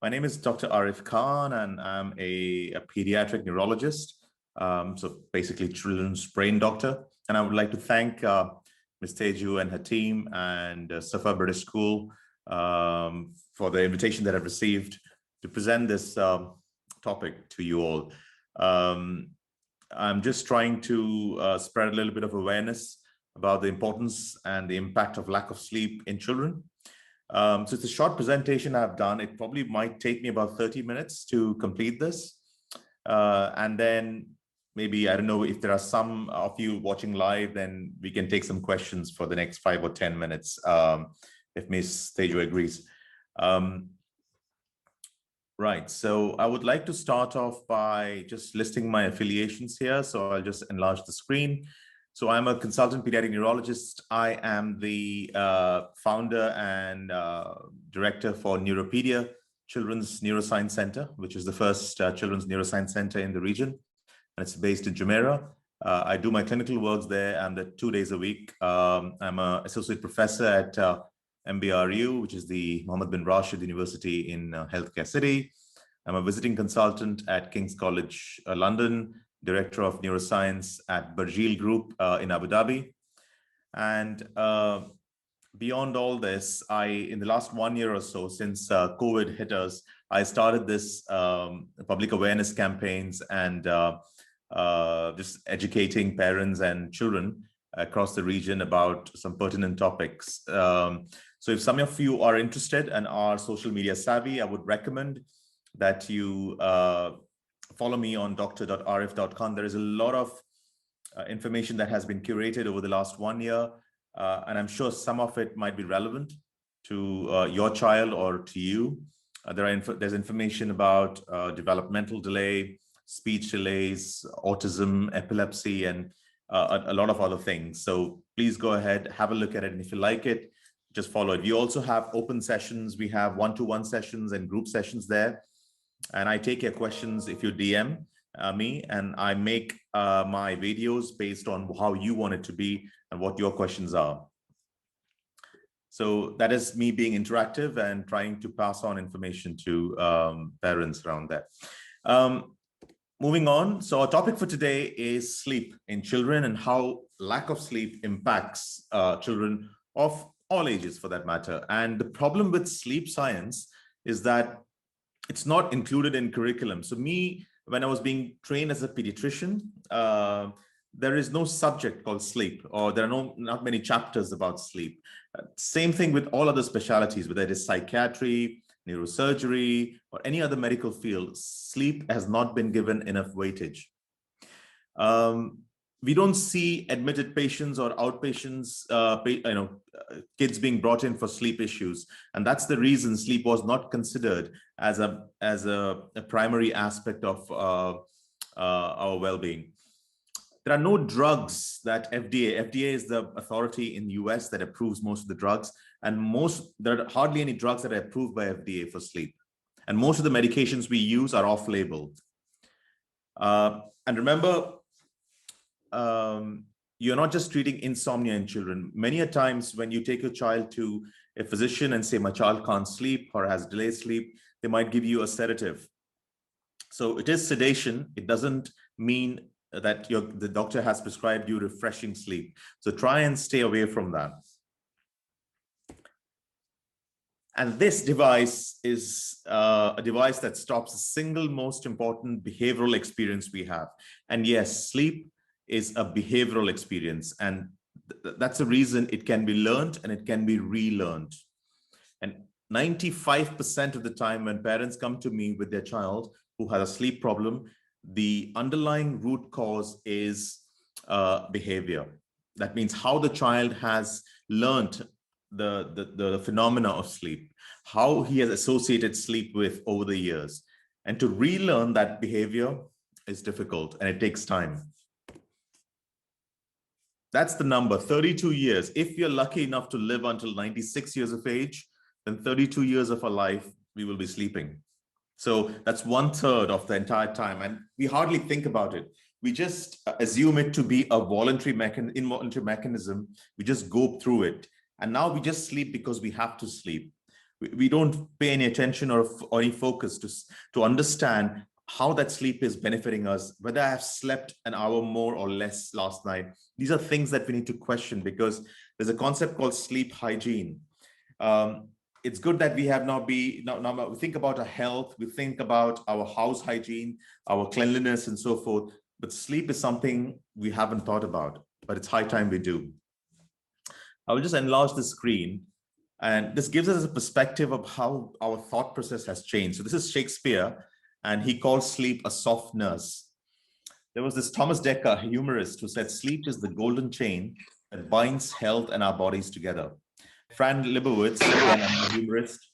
My name is Dr. Arif Khan, and I'm a pediatric neurologist, so basically children's brain doctor. And I would like to thank Ms. Teju and her team and Safa British School for the invitation that I've received to present this topic to you all. I'm just trying to spread a little bit of awareness about the importance and the impact of lack of sleep in children. So it's a short presentation I've done. It probably might take me about 30 minutes to complete this. And then maybe, I don't know, if there are some of you watching live, then we can take some questions for the next 5 or 10 minutes, if Ms. Teju agrees. Right, so I would like to start off by just listing my affiliations here. So I'll just enlarge the screen. So I'm a consultant pediatric neurologist. I am the founder and director for Neuropedia Children's Neuroscience Center, which is the first children's neuroscience center in the region. And it's based in Jumeirah. I do my clinical works there. I'm there 2 days a week. I'm an associate professor at MBRU, which is the Mohammed bin Rashid University in Healthcare City. I'm a visiting consultant at King's College London, Director of Neuroscience at Burjeel Group in Abu Dhabi. And beyond all this, in the last 1 year or so, since COVID hit us, I started this public awareness campaigns and just educating parents and children across the region about some pertinent topics. So if some of you are interested and are social media savvy, I would recommend that you follow me on dr.arif.com. There is a lot of information that has been curated over the last 1 year, and I'm sure some of it might be relevant to your child or to you. There's information about developmental delay, speech delays, autism, epilepsy, and a lot of other things. So please go ahead, have a look at it, and if you like it, just follow it. We also have open sessions. We have one-to-one sessions and group sessions there. And I take your questions if you DM me, and I make my videos based on how you want it to be and what your questions are. So that is me being interactive and trying to pass on information to parents around that. Moving on, so our topic for today is sleep in children and how lack of sleep impacts children of all ages for that matter. And the problem with sleep science is that it's not included in curriculum. So when I was being trained as a pediatrician, there is no subject called sleep, or there are not many chapters about sleep. Same thing with all other specialties, whether it is psychiatry, neurosurgery, or any other medical field, sleep has not been given enough weightage. We don't see admitted patients or outpatients, kids being brought in for sleep issues. And that's the reason sleep was not considered as a primary aspect of our well-being. There are no drugs that FDA is the authority in the US that approves most of the drugs. And there are hardly any drugs that are approved by FDA for sleep. And most of the medications we use are off-label. And remember, you're not just treating insomnia in children. Many a times when you take your child to a physician and say, my child can't sleep or has delayed sleep, they might give you a sedative. So it is sedation. It doesn't mean that the doctor has prescribed you refreshing sleep. So try and stay away from that. And this device is a device that stops the single most important behavioral experience we have. And yes, sleep is a behavioral experience. And that's the reason it can be learned and it can be relearned. And 95% of the time when parents come to me with their child who has a sleep problem, the underlying root cause is behavior. That means how the child has learned the phenomena of sleep, how he has associated sleep with over the years. And to relearn that behavior is difficult and it takes time. That's the number, 32 years. If you're lucky enough to live until 96 years of age, then 32 years of our life, we will be sleeping. So that's 1/3 of the entire time. And we hardly think about it. We just assume it to be a involuntary mechanism. We just go through it. And now we just sleep because we have to sleep. We don't pay any attention or any focus to understand how that sleep is benefiting us, whether I have slept an hour more or less last night. These are things that we need to question, because there's a concept called sleep hygiene. Um, it's good that we have now we think about our health, we think about our house hygiene, our cleanliness and so forth, but sleep is something we haven't thought about, but it's high time we do. I will just enlarge the screen, and this gives us a perspective of how our thought process has changed. So this is Shakespeare, and he calls sleep a soft nurse. There was this Thomas Dekker, a humorist, who said sleep is the golden chain that binds health and our bodies together. Fran Lebowitz, again another humorist,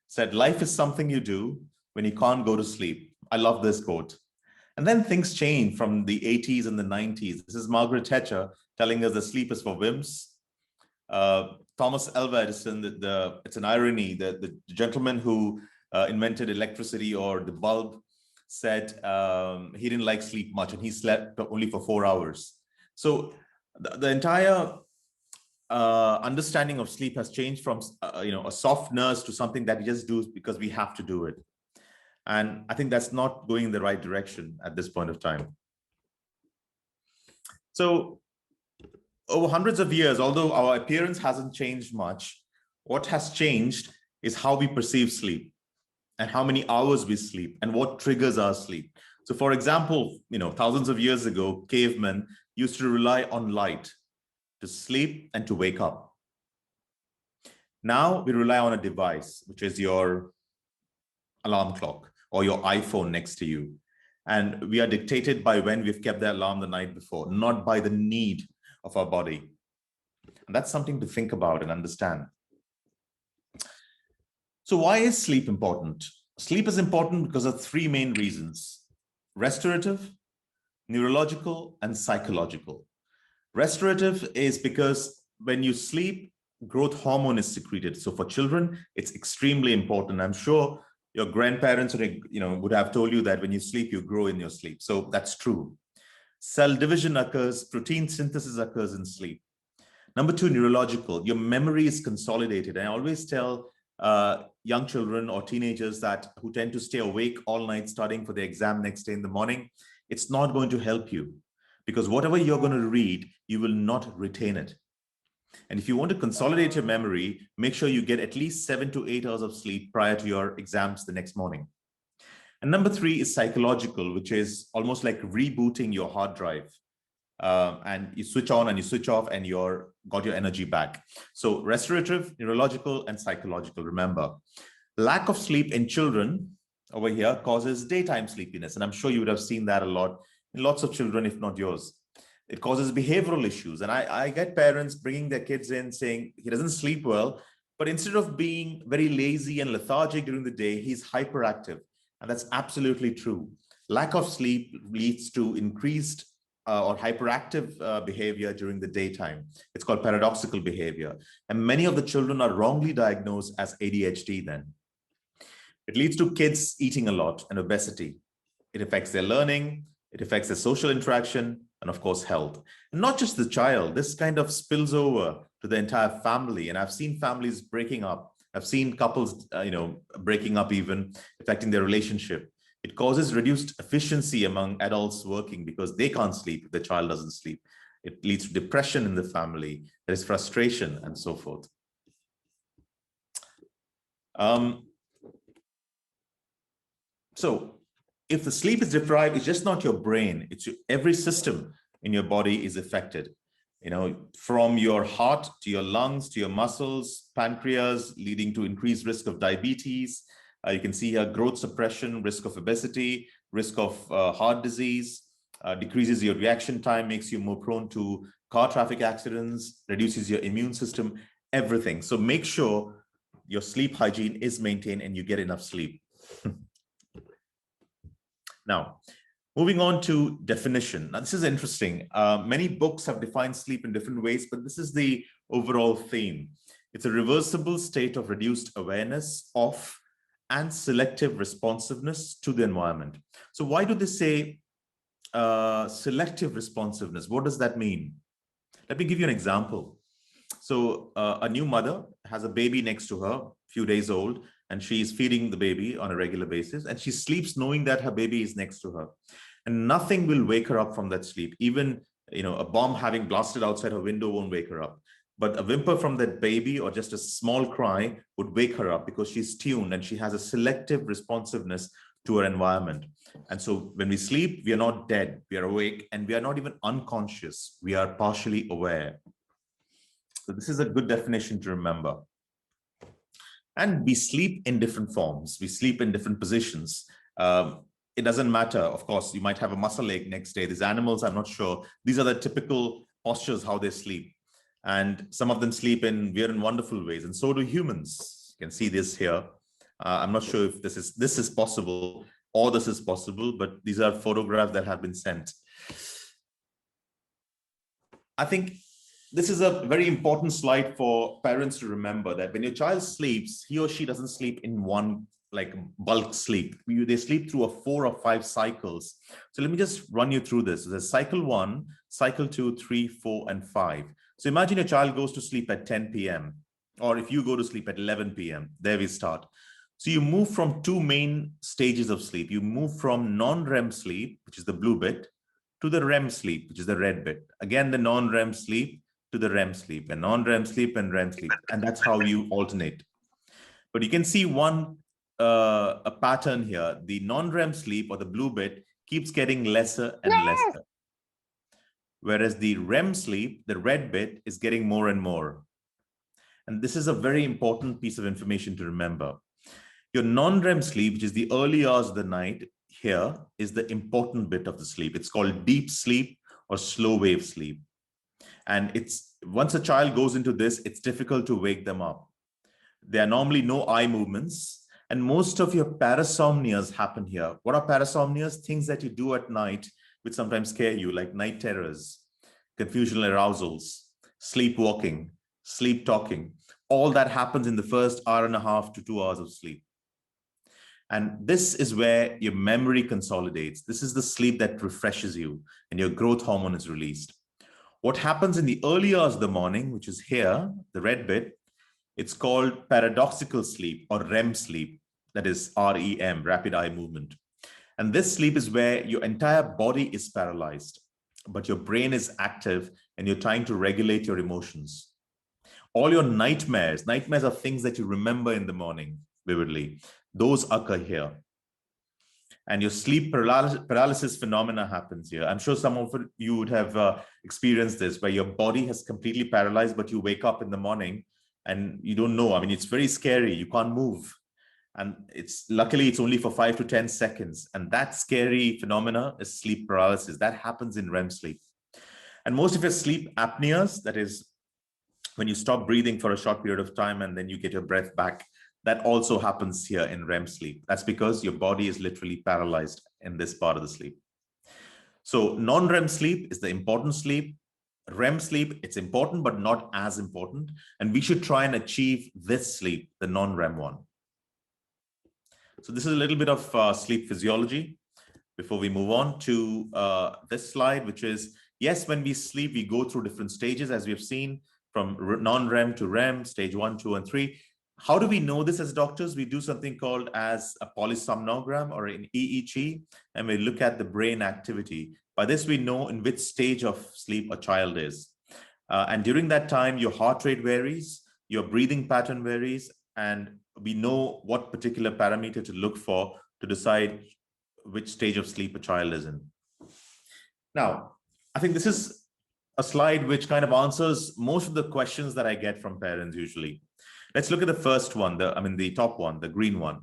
said life is something you do when you can't go to sleep. I love this quote. And then things change from the 80s and the 90s. This is Margaret Thatcher telling us that sleep is for wimps. Thomas Alva Edison, it's an irony that the gentleman who invented electricity or the bulb said he didn't like sleep much, and he slept only for 4 hours. So the entire understanding of sleep has changed from a soft nurse to something that we just do because we have to do it. And I think that's not going in the right direction at this point of time. So over hundreds of years, although our appearance hasn't changed much, what has changed is how we perceive sleep and how many hours we sleep and what triggers our sleep. So for example, thousands of years ago, cavemen used to rely on light to sleep and to wake up. Now we rely on a device, which is your alarm clock or your iPhone next to you. And we are dictated by when we've kept the alarm the night before, not by the need of our body. And that's something to think about and understand. So why is sleep important? Sleep is important because of three main reasons: restorative, neurological, and psychological. Restorative is because when you sleep, growth hormone is secreted. So for children, it's extremely important. I'm sure your grandparents would have told you that when you sleep, you grow in your sleep. So that's true. Cell division occurs, protein synthesis occurs in sleep. Number two, neurological. Your memory is consolidated. And I always tell young children or teenagers who tend to stay awake all night studying for the exam next day in the morning, it's not going to help you, because whatever you're going to read, you will not retain it. And if you want to consolidate your memory, make sure you get at least 7 to 8 hours of sleep prior to your exams the next morning. And number three is psychological, which is almost like rebooting your hard drive. And you switch on and you switch off and you're got your energy back. So restorative, neurological, and psychological. Remember, lack of sleep in children over here causes daytime sleepiness. And I'm sure you would have seen that a lot in lots of children, if not yours. It causes behavioral issues. And I get parents bringing their kids in saying he doesn't sleep well, but instead of being very lazy and lethargic during the day, he's hyperactive. And that's absolutely true. Lack of sleep leads to increased or hyperactive behavior during the daytime. It's called paradoxical behavior. And many of the children are wrongly diagnosed as ADHD then. It leads to kids eating a lot and obesity. It affects their learning, it affects their social interaction, and of course, health. And not just the child, this kind of spills over to the entire family. And I've seen families breaking up. I've seen couples, breaking up even, affecting their relationship. It causes reduced efficiency among adults working because they can't sleep if the child doesn't sleep. It leads to depression in the family. There is frustration and so forth. So if the sleep is deprived, it's just not your brain, it's every system in your body is affected. From your heart to your lungs, to your muscles, pancreas, leading to increased risk of diabetes. You can see here growth suppression, risk of obesity, risk of heart disease, decreases your reaction time, makes you more prone to car traffic accidents, reduces your immune system, everything. So make sure your sleep hygiene is maintained and you get enough sleep. Now, moving on to definition. Now, this is interesting. Many books have defined sleep in different ways, but this is the overall theme. It's a reversible state of reduced awareness of and selective responsiveness to the environment. So why do they say selective responsiveness? What does that mean? Let me give you an example. So a new mother has a baby next to her. few days old, and she's feeding the baby on a regular basis, and she sleeps knowing that her baby is next to her, and nothing will wake her up from that sleep. Even a bomb having blasted outside her window won't wake her up, but a whimper from that baby or just a small cry would wake her up, because she's tuned and she has a selective responsiveness to her environment. And so when we sleep, we are not dead, we are awake, and we are not even unconscious, we are partially aware. So this is a good definition to remember. And we sleep in different forms, we sleep in different positions. It doesn't matter, of course, you might have a muscle ache next day. These animals, I'm not sure, these are the typical postures how they sleep. And some of them sleep in weird and wonderful ways, and so do humans. You can see this here. I'm not sure if this is possible or this is possible, but these are photographs that have been sent. I think this is a very important slide for parents to remember, that when your child sleeps, he or she doesn't sleep in one like bulk sleep. They sleep through 4 or 5 cycles. So let me just run you through this. There's cycle 1, cycle 2, 3, 4, and 5. So imagine a child goes to sleep at 10 p.m. or if you go to sleep at 11 p.m. There we start. So you move from 2 main stages of sleep. You move from non-REM sleep, which is the blue bit, to the REM sleep, which is the red bit. Again, the non-REM sleep to the REM sleep, and non-REM sleep and REM sleep. And that's how you alternate. But you can see a pattern here. The non-REM sleep, or the blue bit, keeps getting lesser and lesser. Whereas the REM sleep, the red bit, is getting more and more. And this is a very important piece of information to remember. Your non-REM sleep, which is the early hours of the night, here is the important bit of the sleep. It's called deep sleep or slow wave sleep. And once a child goes into this, it's difficult to wake them up. There are normally no eye movements, and most of your parasomnias happen here. What are parasomnias? Things that you do at night which sometimes scare you, like night terrors, confusional arousals, sleepwalking, sleep talking. All that happens in the first hour and a half to 2 hours of sleep. And this is where your memory consolidates. This is the sleep that refreshes you, and your growth hormone is released. What happens in the early hours of the morning, which is here, the red bit, it's called paradoxical sleep or REM sleep. That is REM, rapid eye movement. And this sleep is where your entire body is paralyzed, but your brain is active and you're trying to regulate your emotions. All your nightmares are things that you remember in the morning vividly. Those occur here. And your sleep paralysis phenomena happens here. I'm sure some of you would have experienced this, where your body has completely paralyzed, but you wake up in the morning and you don't know. I mean, it's very scary. You can't move. And luckily it's only for 5 to 10 seconds. And that scary phenomena is sleep paralysis. That happens in REM sleep. And most of your sleep apneas, that is when you stop breathing for a short period of time and then you get your breath back, that also happens here in REM sleep. That's because your body is literally paralyzed in this part of the sleep. So non-REM sleep is the important sleep. REM sleep, it's important, but not as important. And we should try and achieve this sleep, the non-REM one. So this is a little bit of sleep physiology before we move on to this slide, which is, yes, when we sleep, we go through different stages, as we have seen, from non-REM to REM, stage 1, 2, and 3. How do we know this as doctors? We do something called as a polysomnogram or an EEG, and we look at the brain activity. By this, we know in which stage of sleep a child is. And during that time, your heart rate varies, your breathing pattern varies, and we know what particular parameter to look for to decide which stage of sleep a child is in. Now, I think this is a slide which kind of answers most of the questions that I get from parents usually. Let's look at the first one, the top one, the green one.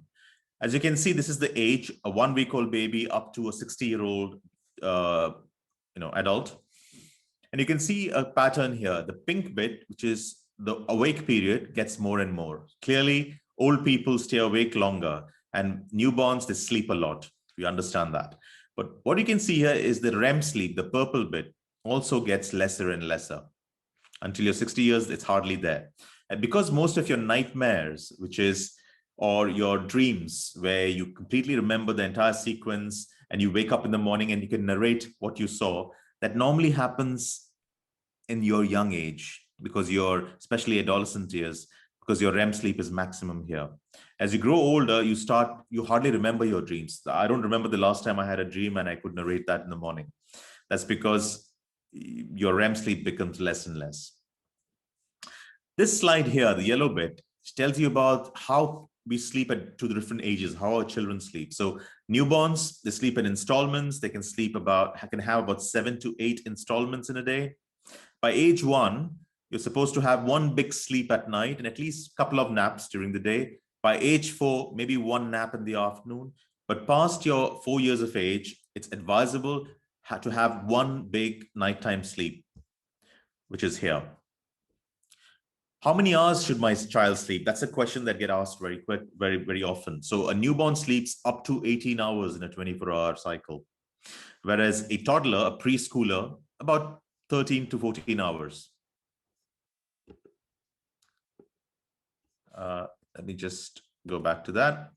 As you can see, this is the age, a 1-week-old baby up to a 60-year-old adult. And you can see a pattern here. The pink bit, which is the awake period, gets more and more. Clearly, old people stay awake longer, and newborns, they sleep a lot. We understand that. But what you can see here is the REM sleep, the purple bit, also gets lesser and lesser. Until you're 60 years, it's hardly there. And because most of your nightmares, or your dreams, where you completely remember the entire sequence and you wake up in the morning and you can narrate what you saw, that normally happens in your young age, because you're, especially adolescent years, because your REM sleep is maximum here. As you grow older, you hardly remember your dreams. I don't remember the last time I had a dream and I could narrate that in the morning. That's because your REM sleep becomes less and less. This slide here, the yellow bit, tells you about how we sleep to the different ages, how our children sleep. So newborns, they sleep in installments. They can have about 7 to 8 installments in a day. By age 1, you're supposed to have one big sleep at night and at least a couple of naps during the day. By age 4, maybe one nap in the afternoon. But past your 4 years of age, it's advisable to have one big nighttime sleep, which is here. How many hours should my child sleep? That's a question that gets asked very often. So a newborn sleeps up to 18 hours in a 24-hour cycle, whereas a toddler, a preschooler, about 13 to 14 hours. Let me just go back to that.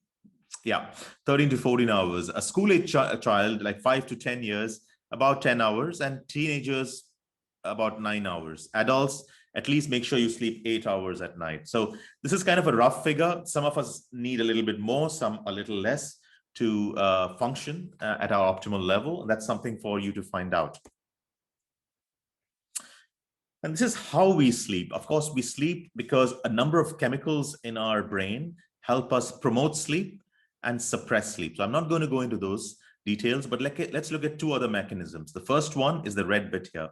Yeah, 13 to 14 hours. A school-age child, like 5 to 10 years, about 10 hours, and teenagers, about 9 hours. Adults, at least make sure you sleep 8 hours at night. So this is kind of a rough figure. Some of us need a little bit more, some a little less to function at our optimal level. And that's something for you to find out. And this is how we sleep. Of course, we sleep because a number of chemicals in our brain help us promote sleep and suppress sleep. So I'm not going to go into those details, but let's look at 2 other mechanisms. The first one is the red bit here.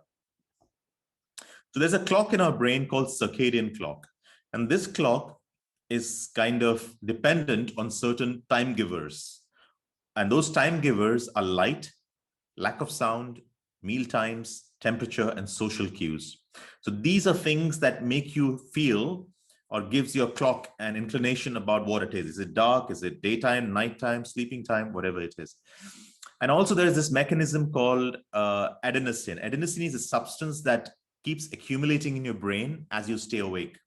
So there's a clock in our brain called circadian clock. And this clock is kind of dependent on certain time givers. And those time givers are light, lack of sound, meal times, temperature, and social cues. So these are things that make you feel or gives your clock an inclination about what it is. Is it dark? Is it daytime, nighttime, sleeping time, whatever it is. And also there is this mechanism called adenosine. Adenosine is a substance that keeps accumulating in your brain as you stay awake.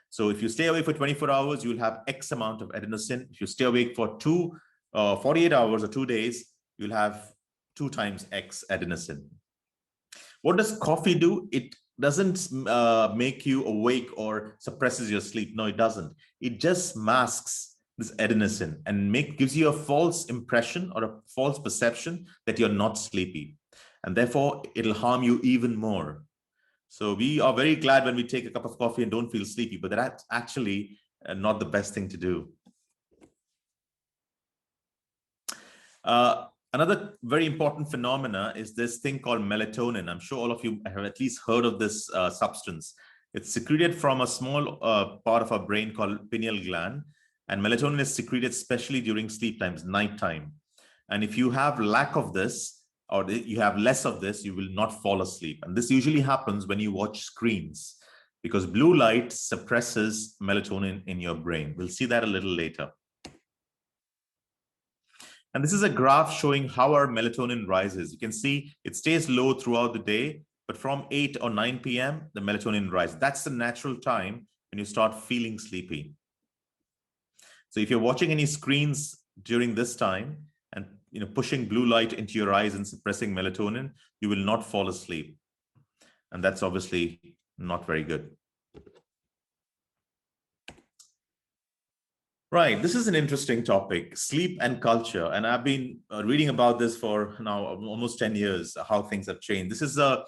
So if you stay awake for 24 hours, you'll have X amount of adenosine. If you stay awake for 48 hours or 2 days, you'll have 2 times X adenosine. What does coffee do? It doesn't make you awake or suppresses your sleep. No, it doesn't. It just masks this adenosine and gives you a false impression or a false perception that you're not sleepy. And therefore, it'll harm you even more. So we are very glad when we take a cup of coffee and don't feel sleepy, but that's actually not the best thing to do. Another very important phenomena is this thing called melatonin. I'm sure all of you have at least heard of this substance. It's secreted from a small part of our brain called pineal gland. And melatonin is secreted especially during sleep times, nighttime. And if you have lack of this, or you have less of this, you will not fall asleep. And this usually happens when you watch screens because blue light suppresses melatonin in your brain. We'll see that a little later. And this is a graph showing how our melatonin rises. You can see it stays low throughout the day, but from 8 or 9 p.m., the melatonin rises. That's the natural time when you start feeling sleepy. So if you're watching any screens during this time, and pushing blue light into your eyes and suppressing melatonin, you will not fall asleep. And that's obviously not very good. Right, this is an interesting topic, sleep and culture. And I've been reading about this for now almost 10 years, how things have changed. This is a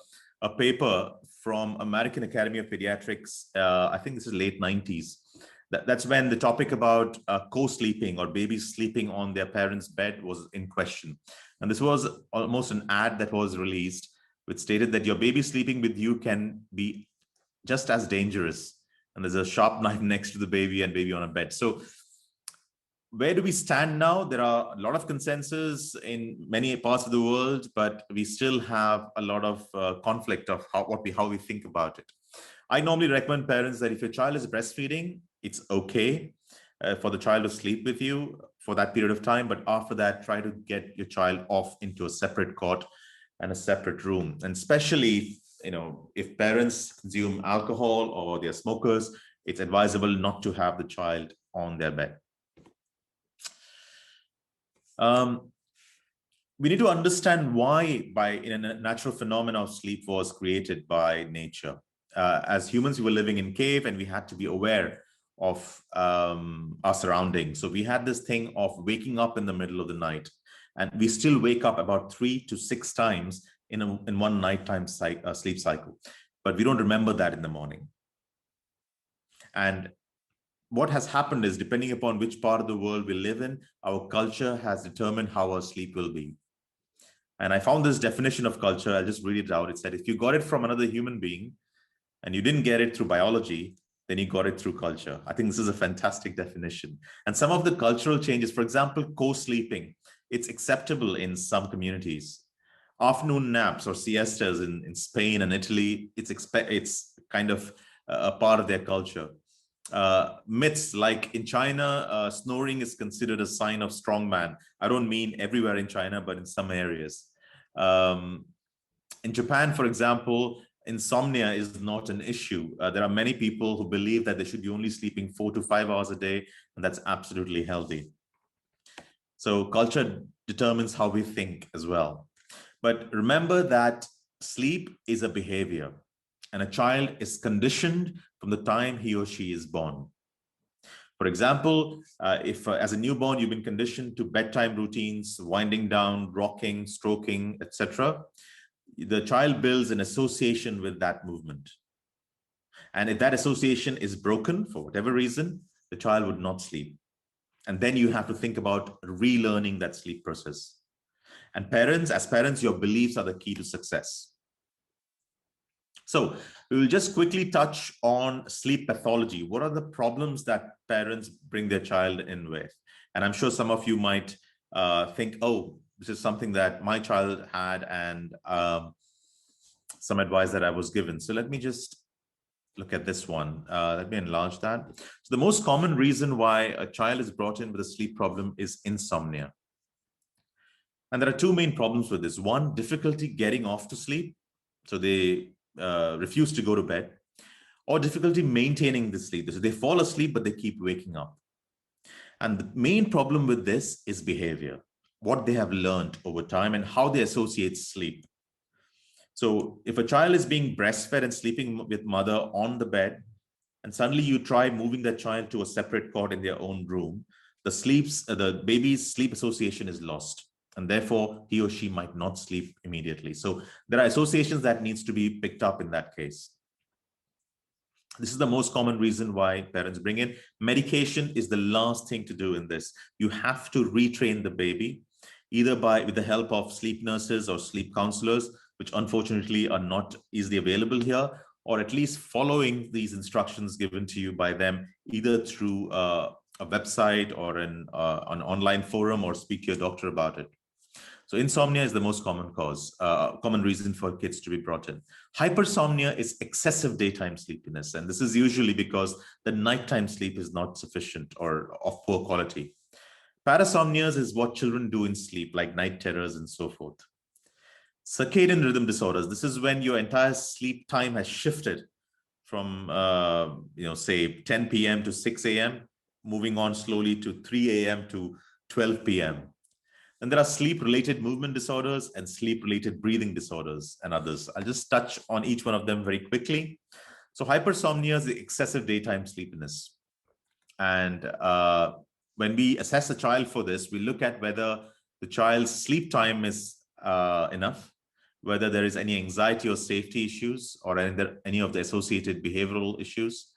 paper from American Academy of Pediatrics. I think this is late 90s. That's when the topic about co-sleeping or babies sleeping on their parents' bed was in question. And this was almost an ad that was released, which stated that your baby sleeping with you can be just as dangerous. And there's a sharp knife next to the baby and baby on a bed. So where do we stand now? There are a lot of consensus in many parts of the world, but we still have a lot of conflict of how we think about it. I normally recommend parents that if your child is breastfeeding, it's okay for the child to sleep with you for that period of time. But after that, try to get your child off into a separate cot and a separate room. And especially, if parents consume alcohol or they're smokers, it's advisable not to have the child on their bed. We need to understand why a natural phenomenon of sleep was created by nature. As humans, we were living in cave and we had to be aware of our surroundings. So we had this thing of waking up in the middle of the night, and we still wake up about 3 to 6 times in one nighttime sleep cycle, but we don't remember that in the morning. And what has happened is, depending upon which part of the world we live in, our culture has determined how our sleep will be. And I found this definition of culture. I'll just read it out. It said, if you got it from another human being and you didn't get it through biology, then you got it through culture. I think this is a fantastic definition. And some of the cultural changes, for example, co-sleeping, it's acceptable in some communities. Afternoon naps or siestas in Spain and Italy, it's kind of a part of their culture. Myths like in China, snoring is considered a sign of strong man. I don't mean everywhere in China, but in some areas. In Japan, for example, insomnia is not an issue. There are many people who believe that they should be only sleeping 4 to 5 hours a day, and that's absolutely healthy. So culture determines how we think as well. But remember that sleep is a behavior, and a child is conditioned from the time he or she is born. For example, if as a newborn, you've been conditioned to bedtime routines, winding down, rocking, stroking, etc., the child builds an association with that movement. And if that association is broken for whatever reason, the child would not sleep. And then you have to think about relearning that sleep process. And parents, as parents, your beliefs are the key to success. So we will just quickly touch on sleep pathology. What are the problems that parents bring their child in with? And I'm sure some of you might think, oh, this is something that my child had, and some advice that I was given. So let me just look at this one. Let me enlarge that. So the most common reason why a child is brought in with a sleep problem is insomnia. And there are two main problems with this. One, difficulty getting off to sleep. So they refuse to go to bed, or difficulty maintaining the sleep. So they fall asleep, but they keep waking up. And the main problem with this is behavior, what they have learned over time and how they associate sleep. So if a child is being breastfed and sleeping with mother on the bed, and suddenly you try moving that child to a separate cot in their own room, the baby's sleep association is lost. And therefore, he or she might not sleep immediately. So there are associations that needs to be picked up in that case. This is the most common reason why parents bring in. Medication is the last thing to do in this. You have to retrain the baby, either with the help of sleep nurses or sleep counselors, which unfortunately are not easily available here, or at least following these instructions given to you by them, either through a website or an online forum, or speak to your doctor about it. So insomnia is the most common cause, common reason for kids to be brought in. Hypersomnia is excessive daytime sleepiness. And this is usually because the nighttime sleep is not sufficient or of poor quality. Parasomnias is what children do in sleep, like night terrors and so forth. Circadian rhythm disorders. This is when your entire sleep time has shifted from, say 10 p.m. to 6 a.m., moving on slowly to 3 a.m. to 12 p.m. And there are sleep-related movement disorders and sleep-related breathing disorders and others. I'll just touch on each one of them very quickly. So hypersomnia is the excessive daytime sleepiness. And when we assess a child for this, we look at whether the child's sleep time is enough, whether there is any anxiety or safety issues, or any of the associated behavioral issues.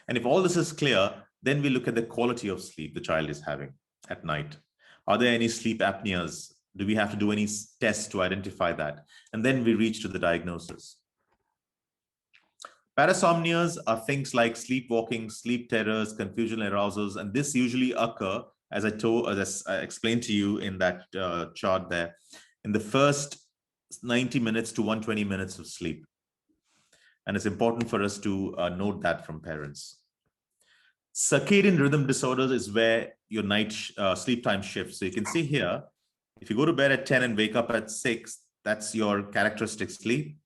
And if all this is clear, then we look at the quality of sleep the child is having at night. Are there any sleep apneas? Do we have to do any tests to identify that? And then we reach to the diagnosis. Parasomnias are things like sleepwalking, sleep terrors, confusion arousals, and this usually occur, as I explained to you in that chart there, in the first 90 minutes to 120 minutes of sleep. And it's important for us to note that from parents. Circadian rhythm disorders is where your night sleep time shifts. So you can see here, if you go to bed at 10 and wake up at 6, that's your characteristic sleep.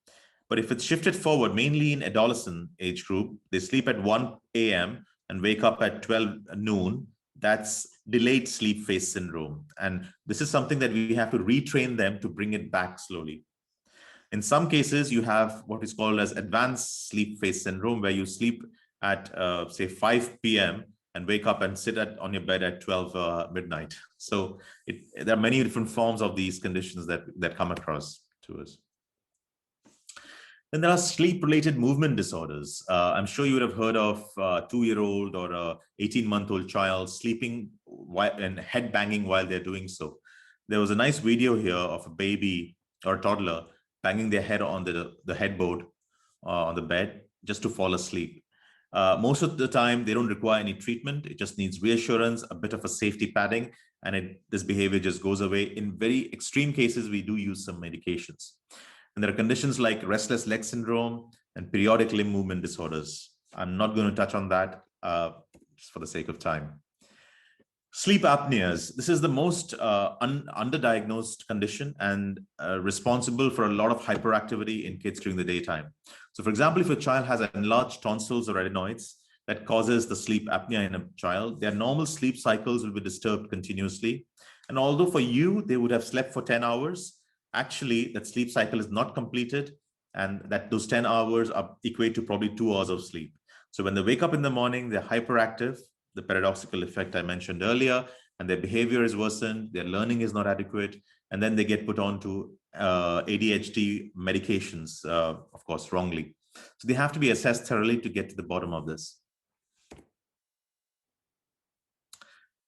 But if it's shifted forward, mainly in adolescent age group, they sleep at 1 a.m. and wake up at 12 noon, that's delayed sleep phase syndrome. And this is something that we have to retrain them to bring it back slowly. In some cases, you have what is called as advanced sleep phase syndrome, where you sleep at say 5 p.m. and wake up and sit on your bed at 12 midnight. So there are many different forms of these conditions that come across to us. Then there are sleep-related movement disorders. I'm sure you would have heard of a 2-year-old or a 18-month-old child sleeping and head banging while they're doing so. There was a nice video here of a baby or a toddler banging their head on the headboard on the bed just to fall asleep. Most of the time, they don't require any treatment. It just needs reassurance, a bit of a safety padding, and this behavior just goes away. In very extreme cases, we do use some medications. And there are conditions like restless leg syndrome and periodic limb movement disorders. I'm not going to touch on that just for the sake of time. Sleep apneas. This is the most underdiagnosed condition and responsible for a lot of hyperactivity in kids during the daytime. So for example, if a child has enlarged tonsils or adenoids that causes the sleep apnea in a child, their normal sleep cycles will be disturbed continuously. And although for you, they would have slept for 10 hours, actually that sleep cycle is not completed, and that those 10 hours are equate to probably 2 hours of sleep. So when they wake up in the morning, they're hyperactive, the paradoxical effect I mentioned earlier, and their behavior is worsened, their learning is not adequate, and then they get put on to ADHD medications, of course, wrongly. So they have to be assessed thoroughly to get to the bottom of this.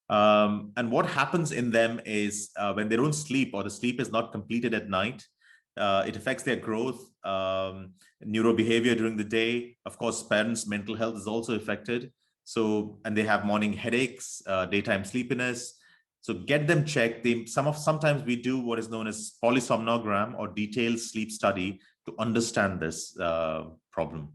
And what happens in them is when they don't sleep or the sleep is not completed at night, it affects their growth, neurobehavior during the day. Of course, parents' mental health is also affected. So, and they have morning headaches, daytime sleepiness. So get them checked. Sometimes we do what is known as polysomnogram or detailed sleep study to understand this problem.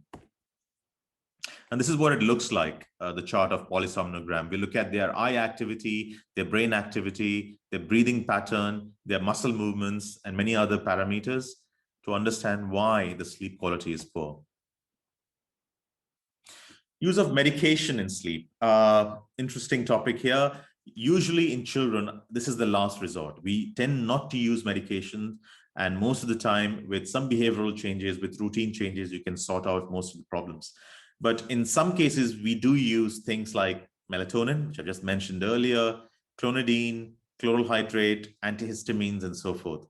And this is what it looks like, the chart of polysomnogram. We look at their eye activity, their brain activity, their breathing pattern, their muscle movements, and many other parameters to understand why the sleep quality is poor. Use of medication in sleep. Interesting topic here. Usually in children, this is the last resort. We tend not to use medications. And most of the time, with some behavioral changes, with routine changes, you can sort out most of the problems. But in some cases, we do use things like melatonin, which I just mentioned earlier, clonidine, chloral hydrate, antihistamines, and so forth.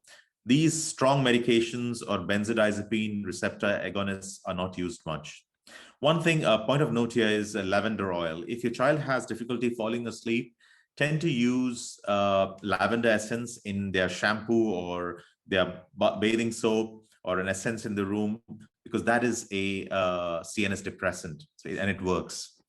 These strong medications or benzodiazepine receptor agonists are not used much. One thing, a point of note here is lavender oil. If your child has difficulty falling asleep, tend to use lavender essence in their shampoo or their bathing soap or an essence in the room, because that is a CNS depressant, and it works.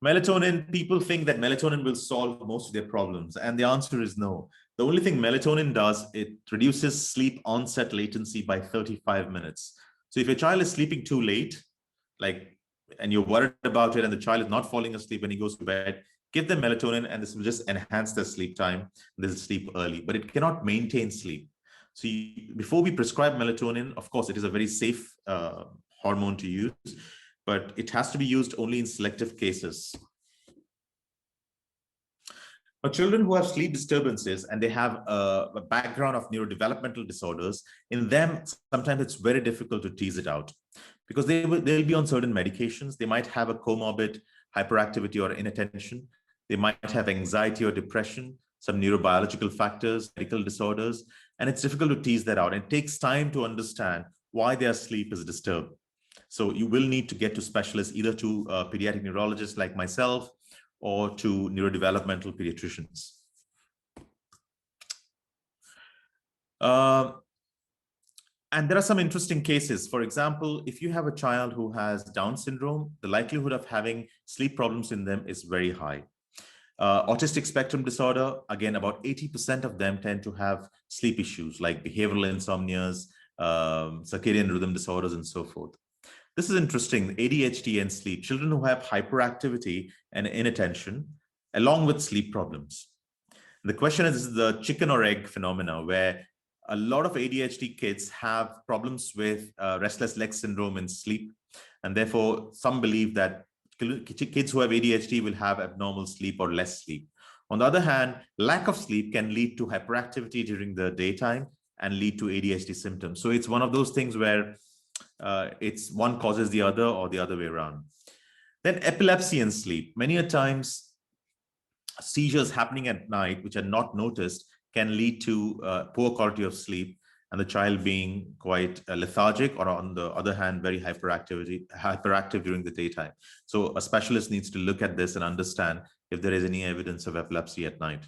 Melatonin, people think that melatonin will solve most of their problems, and the answer is no. The only thing melatonin does, it reduces sleep onset latency by 35 minutes. So if your child is sleeping too late, and you're worried about it, and the child is not falling asleep when he goes to bed, give them melatonin, and this will just enhance their sleep time. They'll sleep early, but it cannot maintain sleep. So before we prescribe melatonin, of course, it is a very safe hormone to use, but it has to be used only in selective cases. For children who have sleep disturbances and they have a background of neurodevelopmental disorders, in them, sometimes it's very difficult to tease it out because they'll be on certain medications. They might have a comorbid hyperactivity or inattention. They might have anxiety or depression, some neurobiological factors, medical disorders, and it's difficult to tease that out. It takes time to understand why their sleep is disturbed. So you will need to get to specialists, either to pediatric neurologists like myself or to neurodevelopmental pediatricians. And there are some interesting cases. For example, if you have a child who has Down syndrome, the likelihood of having sleep problems in them is very high. Autistic spectrum disorder, again, about 80% of them tend to have sleep issues like behavioral insomnias, circadian rhythm disorders, and so forth. This is interesting, ADHD and sleep, children who have hyperactivity and inattention, along with sleep problems. The question is, this is the chicken or egg phenomena, where a lot of ADHD kids have problems with restless leg syndrome in sleep. And therefore, some believe that kids who have ADHD will have abnormal sleep or less sleep. On the other hand, lack of sleep can lead to hyperactivity during the daytime and lead to ADHD symptoms. So it's one of those things where It's one causes the other or the other way around. Then epilepsy and sleep. Many a times seizures happening at night, which are not noticed, can lead to poor quality of sleep and the child being quite lethargic, or on the other hand, very hyperactive during the daytime. So a specialist needs to look at this and understand if there is any evidence of epilepsy at night.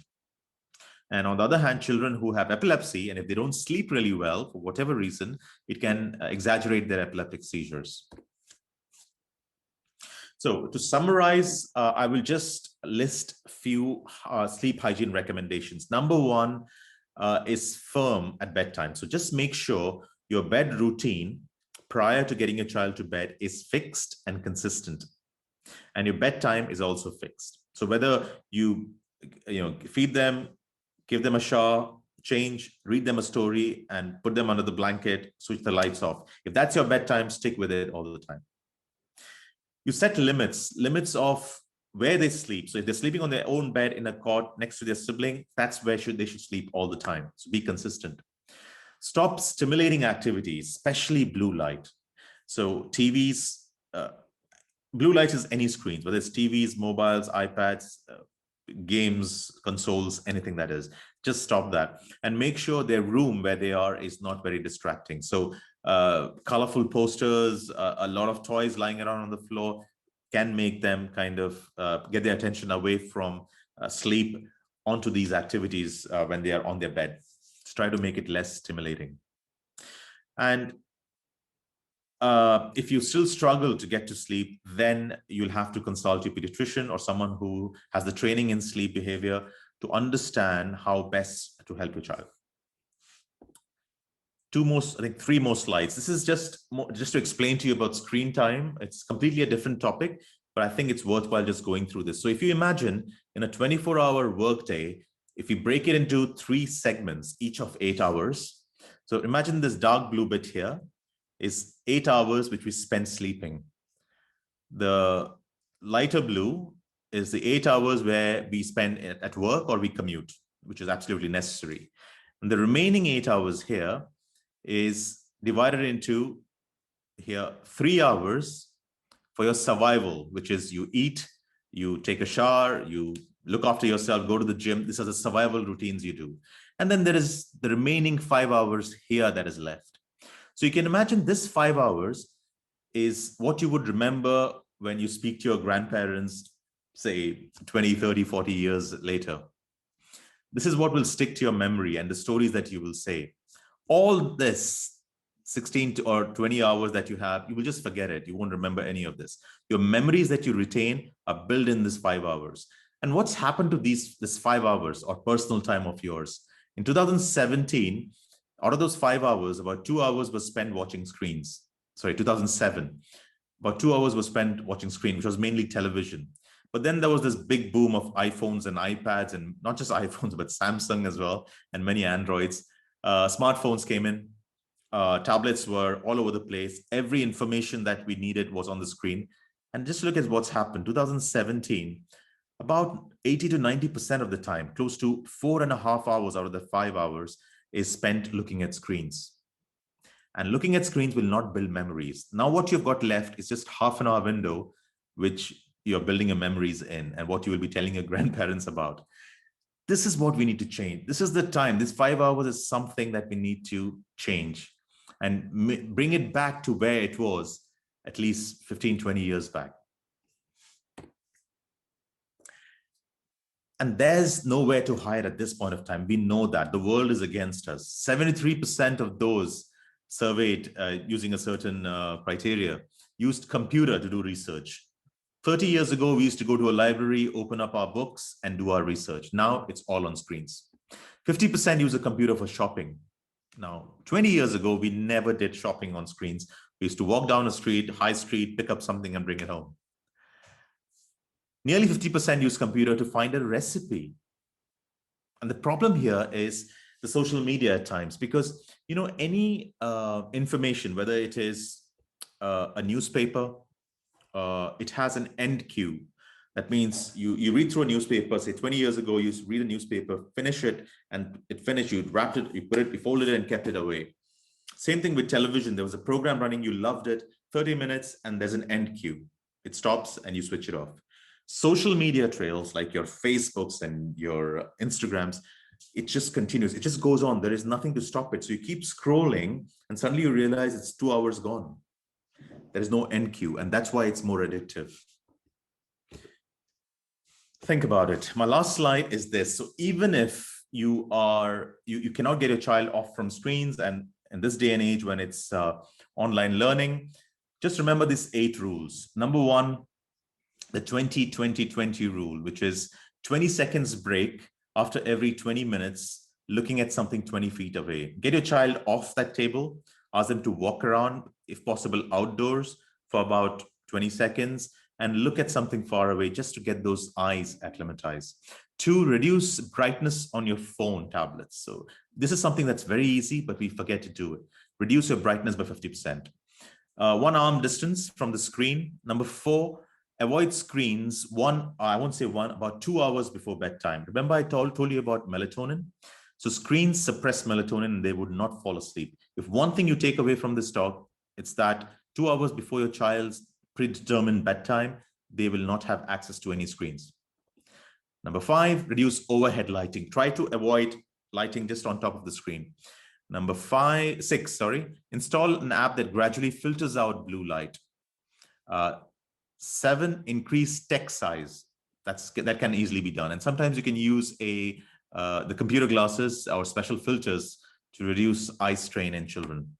And on the other hand, children who have epilepsy, and if they don't sleep really well, for whatever reason, it can exaggerate their epileptic seizures. So to summarize, I will just list a few sleep hygiene recommendations. Number one is firm at bedtime. So just make sure your bed routine prior to getting your child to bed is fixed and consistent. And your bedtime is also fixed. So whether you feed them, give them a shower, change, read them a story, and put them under the blanket, switch the lights off. If that's your bedtime, stick with it all the time. You set limits of where they sleep. So if they're sleeping on their own bed in a cot next to their sibling, that's where they should sleep all the time. So be consistent. Stop stimulating activities, especially blue light. So TVs, blue light is any screens, whether it's TVs, mobiles, iPads, games, consoles, anything that is. Just stop that and make sure their room where they are is not very distracting. So colorful posters, a lot of toys lying around on the floor can make them kind of get their attention away from sleep onto these activities when they are on their bed. Just try to make it less stimulating. And if you still struggle to get to sleep, then you'll have to consult your pediatrician or someone who has the training in sleep behavior to understand how best to help your child. Three more slides. This is just to explain to you about screen time. It's completely a different topic, but I think it's worthwhile just going through this. So if you imagine in a 24-hour workday, if you break it into 3 segments, each of 8 hours. So imagine this dark blue bit here is 8 hours which we spend sleeping. The lighter blue is the 8 hours where we spend at work or we commute, which is absolutely necessary. And the remaining 8 hours here is divided into 3 hours for your survival, which is you eat, you take a shower, you look after yourself, go to the gym. These are the survival routines you do. And then there is the remaining 5 hours here that is left. So you can imagine this 5 hours is what you would remember when you speak to your grandparents, say 20, 30, 40 years later. This is what will stick to your memory and the stories that you will say. All this 16 or 20 hours that you have, you will just forget it. You won't remember any of this. Your memories that you retain are built in this 5 hours. And what's happened to this 5 hours or personal time of yours? In 2017, out of those 5 hours, about 2 hours was spent watching screens. Sorry, 2007, about 2 hours was spent watching screen, which was mainly television. But then there was this big boom of iPhones and iPads, and not just iPhones, but Samsung as well, and many Androids. Smartphones came in, tablets were all over the place. Every information that we needed was on the screen. And just look at what's happened. 2017, about 80 to 90% of the time, close to 4.5 hours out of the 5 hours is spent looking at screens. And looking at screens will not build memories. Now what you've got left is just half an hour window, which you're building your memories in and what you will be telling your grandparents about. This is what we need to change. This is the time. This 5 hours is something that we need to change and bring it back to where it was at least 15, 20 years back. And there's nowhere to hide at this point of time. We know that the world is against us. 73% of those surveyed using a certain criteria used computer to do research. 30 years ago, we used to go to a library, open up our books and do our research. Now it's all on screens. 50% use a computer for shopping. Now, 20 years ago, we never did shopping on screens. We used to walk down a street, high street, pick up something and bring it home. Nearly 50% use computer to find a recipe. And the problem here is the social media at times, because any information, whether it is a newspaper, it has an end queue. That means you read through a newspaper, say 20 years ago, you used to read a newspaper, finish it, and it finished, you wrapped it, you put it, you folded it and kept it away. Same thing with television. There was a program running, you loved it, 30 minutes, and there's an end cue. It stops and you switch it off. Social media trails like your Facebooks and your Instagrams, it just continues. It just goes on. There is nothing to stop it. So you keep scrolling and suddenly you realize it's 2 hours gone. There is no end cue. And that's why it's more addictive. Think about it. My last slide is this. So even if you cannot get your child off from screens, and in this day and age when it's online learning, just remember these 8 rules. Number 1, the 20-20-20 rule, which is 20 seconds break after every 20 minutes, looking at something 20 feet away. Get your child off that table, ask them to walk around, if possible outdoors, for about 20 seconds, and look at something far away just to get those eyes acclimatized. 2, reduce brightness on your phone, tablets. So this is something that's very easy, but we forget to do it. Reduce your brightness by 50%. 1 arm distance from the screen. Number 4, avoid screens about 2 hours before bedtime. Remember I told you about melatonin? So screens suppress melatonin and they would not fall asleep. If one thing you take away from this talk, it's that 2 hours before your child's predetermined bedtime, they will not have access to any screens. Number 5, reduce overhead lighting. Try to avoid lighting just on top of the screen. Number 6, install an app that gradually filters out blue light. 7, increase text size. That can easily be done. And sometimes you can use the computer glasses or special filters to reduce eye strain in children.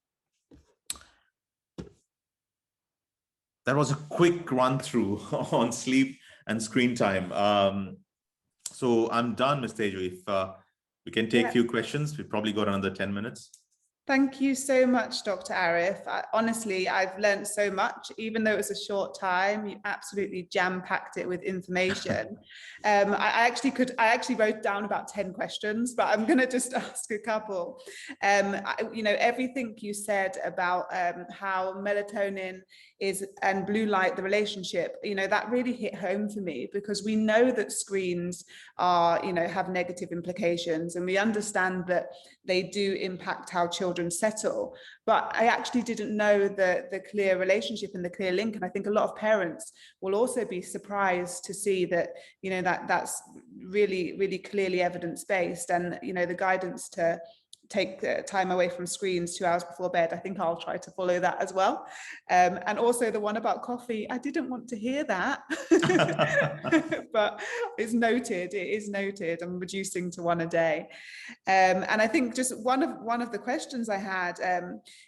That was a quick run through on sleep and screen time. So I'm done, Ms. Teju. If we can take a few questions, we've probably got another 10 minutes. Thank you so much, Dr. Arif. Honestly, I've learned so much, even though it was a short time. You absolutely jam-packed it with information. I actually wrote down about 10 questions, but I'm going to just ask a couple. Everything you said about how melatonin is and blue light, the relationship, that really hit home for me, because we know that screens are, have negative implications, and we understand that they do impact how children settle, but I actually didn't know the clear relationship and the clear link. And I think a lot of parents will also be surprised to see that, that's really, really clearly evidence-based. And, the guidance to take time away from screens 2 hours before bed, I think I'll try to follow that as well. And also the one about coffee, I didn't want to hear that, but it's noted. It is noted. I'm reducing to 1 a day. And I think just one of the questions I had,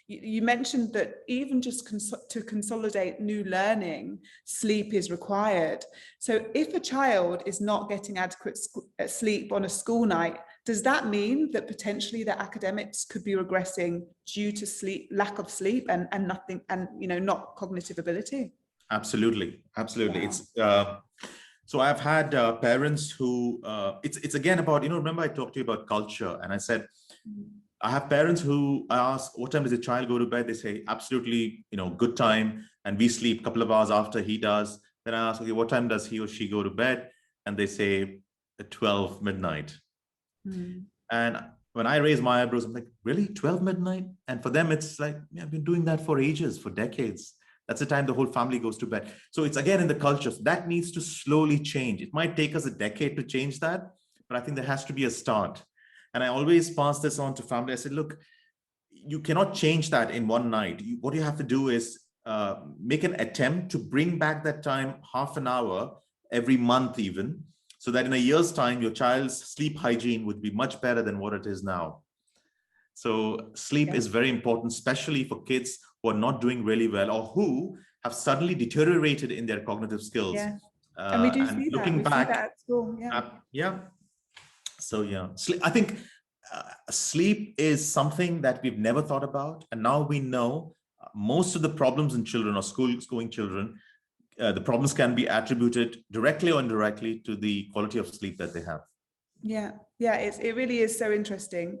you mentioned that even just to consolidate new learning, sleep is required. So if a child is not getting adequate sleep on a school night, does that mean that potentially their academics could be regressing due to lack of sleep and not cognitive ability? Absolutely. Wow. It's so I've had parents who it's again about, remember I talked to you about culture, and I said I have parents who I ask, what time does your child go to bed? They say absolutely, good time, and we sleep a couple of hours after he does. Then I ask, okay, what time does he or she go to bed? And they say at 12 midnight. And when I raise my eyebrows, I'm like, really, 12 midnight? And for them, it's like, I've been doing that for ages, for decades. That's the time the whole family goes to bed. So it's again in the culture. So that needs to slowly change. It might take us a decade to change that, but I think there has to be a start. And I always pass this on to family. I said, look, you cannot change that in one night. What you have to do is make an attempt to bring back that time half an hour every month even, so that in a year's time, your child's sleep hygiene would be much better than what it is now. So sleep is very important, especially for kids who are not doing really well or who have suddenly deteriorated in their cognitive skills. Yeah. And we do see that. We see that at school. So I think sleep is something that we've never thought about. And now we know most of the problems in children or schooling children, the problems can be attributed directly or indirectly to the quality of sleep that they have. Yeah, it really is so interesting.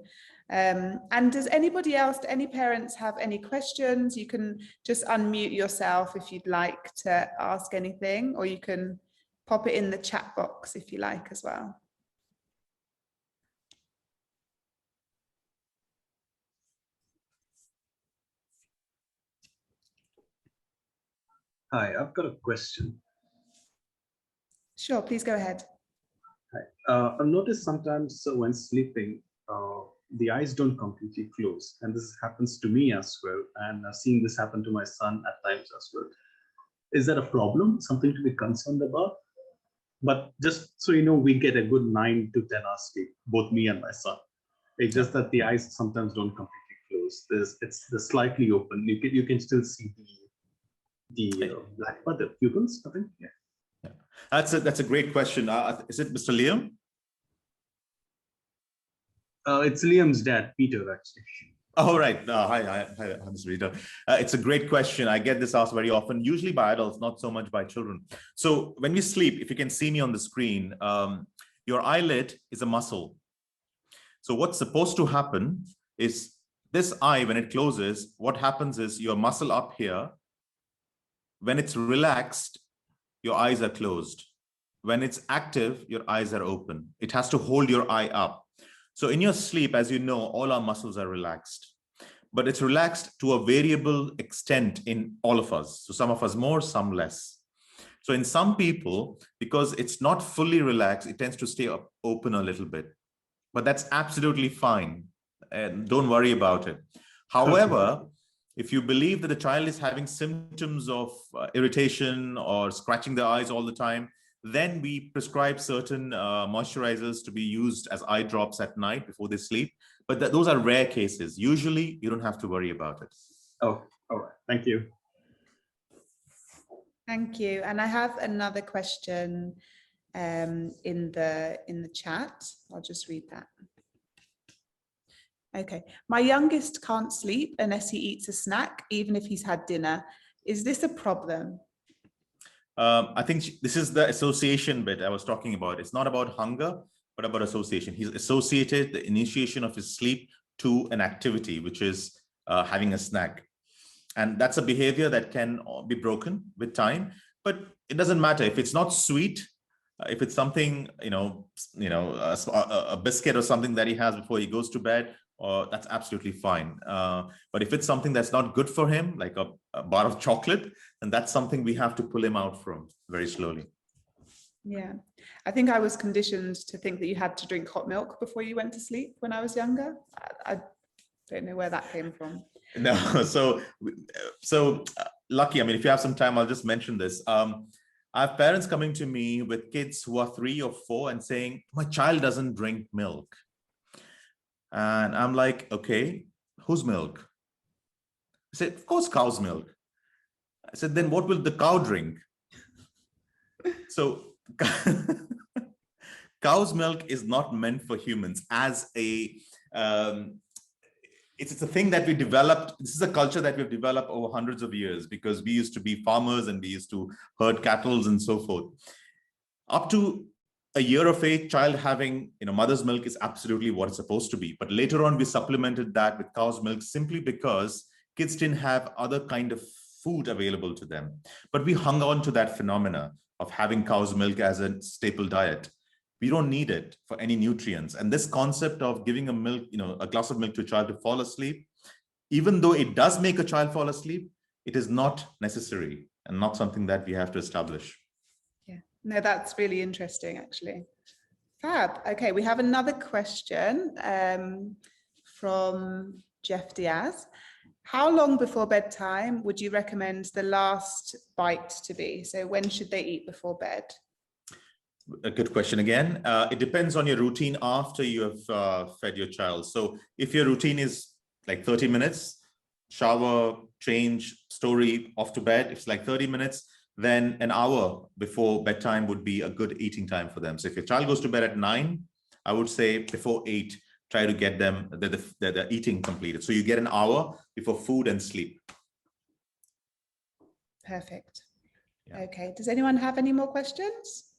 And does anybody else, any parents have any questions? You can just unmute yourself if you'd like to ask anything, or you can pop it in the chat box if you like as well. Hi, I've got a question. Sure, please go ahead. I've noticed sometimes when sleeping, the eyes don't completely close, and this happens to me as well. And I've seen this happen to my son at times as well. Is that a problem? Something to be concerned about? But just so you know, we get a good 9 to 10 hours sleep, both me and my son. It's just that the eyes sometimes don't completely close. They're slightly open. You can still see the black, but the pupils, I think. Yeah. That's a great question. Is it Mr. Liam? It's Liam's dad, Peter, actually. Oh, right. Hi, Mr. Rita. It's a great question. I get this asked very often, usually by adults, not so much by children. So when we sleep, if you can see me on the screen, your eyelid is a muscle. So what's supposed to happen is this eye, when it closes, what happens is your muscle up here, when it's relaxed, your eyes are closed. When it's active, your eyes are open. It has to hold your eye up. So in your sleep, as you know, all our muscles are relaxed, but it's relaxed to a variable extent in all of us. So some of us more, some less. So in some people, because it's not fully relaxed, it tends to stay open a little bit, but that's absolutely fine. And don't worry about it. However, if you believe that the child is having symptoms of irritation or scratching the eyes all the time, then we prescribe certain moisturizers to be used as eye drops at night before they sleep. But those are rare cases. Usually, you don't have to worry about it. Oh, all right. Thank you. Thank you. And I have another question in the chat. I'll just read that. Okay. My youngest can't sleep unless he eats a snack, even if he's had dinner. Is this a problem? I think this is the association bit I was talking about. It's not about hunger, but about association. He's associated the initiation of his sleep to an activity, which is having a snack. And that's a behavior that can be broken with time, but it doesn't matter if it's not sweet. If it's something, a biscuit or something that he has before he goes to bed, that's absolutely fine. But if it's something that's not good for him, like a bar of chocolate, then that's something we have to pull him out from very slowly. Yeah, I think I was conditioned to think that you had to drink hot milk before you went to sleep when I was younger. I don't know where that came from. No, so lucky. I mean, if you have some time, I'll just mention this. I have parents coming to me with kids who are 3 or 4 and saying, my child doesn't drink milk. And I'm like, okay, whose milk? I said, of course, cow's milk. I said, then what will the cow drink? So cow's milk is not meant for humans as a, it's a thing that we developed. This is a culture that we've developed over hundreds of years because we used to be farmers and we used to herd cattle and so forth. Up to a year of age, child having mother's milk is absolutely what it's supposed to be. But later on, we supplemented that with cow's milk simply because kids didn't have other kind of food available to them. But we hung on to that phenomena of having cow's milk as a staple diet. We don't need it for any nutrients. And this concept of giving a glass of milk to a child to fall asleep, even though it does make a child fall asleep, it is not necessary and not something that we have to establish. Yeah, no, that's really interesting, actually. Fab. Okay, we have another question from Jeff Diaz. How long before bedtime would you recommend the last bite to be? So when should they eat before bed? A good question again. It depends on your routine after you have fed your child. So if your routine is like 30 minutes, shower, change, story, off to bed, it's like 30 minutes, then an hour before bedtime would be a good eating time for them. So if your child goes to bed at 9, I would say before 8, try to get them the eating completed. So you get an hour before food and sleep. Perfect. Yeah. Okay, does anyone have any more questions?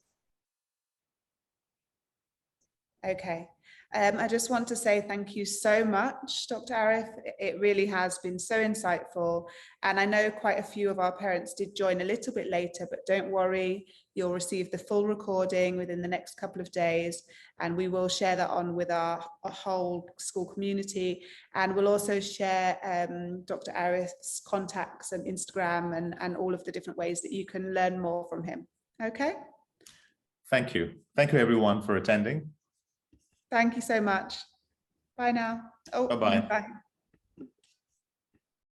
Okay, I just want to say thank you so much, Dr. Arif. It really has been so insightful. And I know quite a few of our parents did join a little bit later, but don't worry, you'll receive the full recording within the next couple of days. And we will share that on with our whole school community. And we'll also share Dr. Arif's contacts and Instagram and all of the different ways that you can learn more from him. Okay? Thank you. Thank you, everyone, for attending. Thank you so much. Bye now. Oh, Bye-bye. bye.